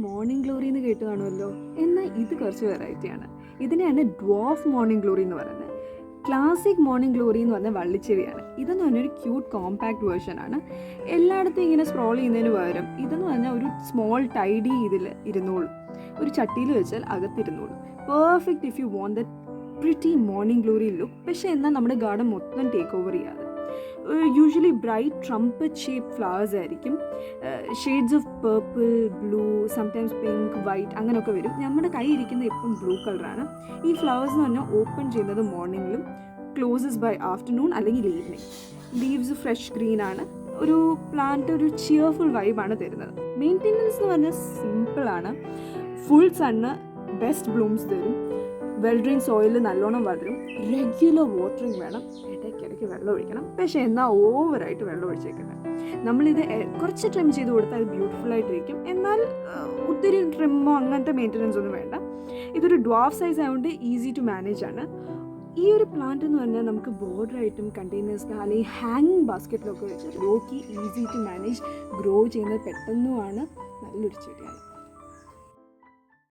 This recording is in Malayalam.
മോർണിംഗ് ഗ്ലോറി എന്ന് കേട്ട് കാണുമല്ലോ. എന്നാൽ ഇത് കുറച്ച് വെറൈറ്റിയാണ്. ഇതിനെയാണ് ഡ്വാർഫ് മോർണിംഗ് ഗ്ലോറി എന്ന് പറയുന്നത്. ക്ലാസിക് മോർണിംഗ് ഗ്ലോറി എന്ന് പറഞ്ഞാൽ വള്ളിച്ചെടിയാണ്. ഇതെന്ന് പറഞ്ഞാൽ ഒരു ക്യൂട്ട് കോമ്പാക്ട് വേർഷനാണ്. എല്ലായിടത്തും ഇങ്ങനെ സ്ക്രോൾ ചെയ്യുന്നതിന് പകരം ഇതെന്ന് പറഞ്ഞാൽ ഒരു സ്മോൾ ടൈഡി ഇതിൽ ഇരുന്നോളും. ഒരു ചട്ടിയിൽ വെച്ചാൽ അകത്തിരുന്നോളും. Perfect if you want the pretty morning glory look. പക്ഷേ എന്നാൽ നമ്മുടെ ഗാർഡൻ മൊത്തം ടേക്ക് ഓവർ ചെയ്യാതെ. Usually bright trumpet shape flowers ആയിരിക്കും. Shades of purple, blue, sometimes pink, white അങ്ങനെയൊക്കെ വരും. നമ്മുടെ കൈ ഇരിക്കുന്നത് ഇപ്പം ബ്ലൂ കളറാണ്. ഈ ഫ്ലവേഴ്സ് എന്ന് പറഞ്ഞാൽ ഓപ്പൺ ചെയ്യുന്നത് മോർണിംഗിലും ക്ലോസസ് ബൈ ആഫ്റ്റർനൂൺ അല്ലെങ്കിൽ ഈവനിങ്. ലീവ്സ് ഫ്രഷ് ഗ്രീൻ ആണ്. ഒരു പ്ലാന്റ് ഒരു ചിയർഫുൾ വൈബാണ് തരുന്നത്. മെയിൻ്റെനൻസ് എന്ന് പറഞ്ഞാൽ സിമ്പിളാണ്. ഫുൾ സണ്ണ് ബെസ്റ്റ് ബ്ലൂംസ് തരും. വെൽ ഡ്രെയിൻ സോയിൽ നല്ലോണം വളരും. റെഗുലർ വാട്ടറിങ് വേണം. ഇടയ്ക്കിടയ്ക്ക് വെള്ളം ഒഴിക്കണം. പക്ഷേ എന്നാൽ ഓവറായിട്ട് വെള്ളം ഒഴിച്ചേക്കുന്നത്. നമ്മളിത് കുറച്ച് ട്രിം ചെയ്ത് കൊടുത്താൽ അത് ബ്യൂട്ടിഫുൾ ആയിട്ടിരിക്കും. എന്നാൽ ഒത്തിരി ട്രിമ്മോ അങ്ങനത്തെ മെയിൻ്റനൻസ് ഒന്നും വേണ്ട. ഇതൊരു ഡ്വാർഫ് സൈസ് ആയതുകൊണ്ട് ഈസി ടു മാനേജ് ആണ്. ഈ ഒരു പ്ലാന്റ് എന്ന് പറഞ്ഞാൽ നമുക്ക് ബോർഡറായിട്ടും കണ്ടെയ്നേഴ്സിന് അല്ലെങ്കിൽ ഹാങ്ങിങ് ബാസ്ക്കറ്റിലൊക്കെ വെച്ച് ലോക്കി ഈസി ടു മാനേജ് ഗ്രോ ചെയ്യുന്നത് പെട്ടെന്നുമാണ്. നല്ലൊരു ചെടിയാണ്.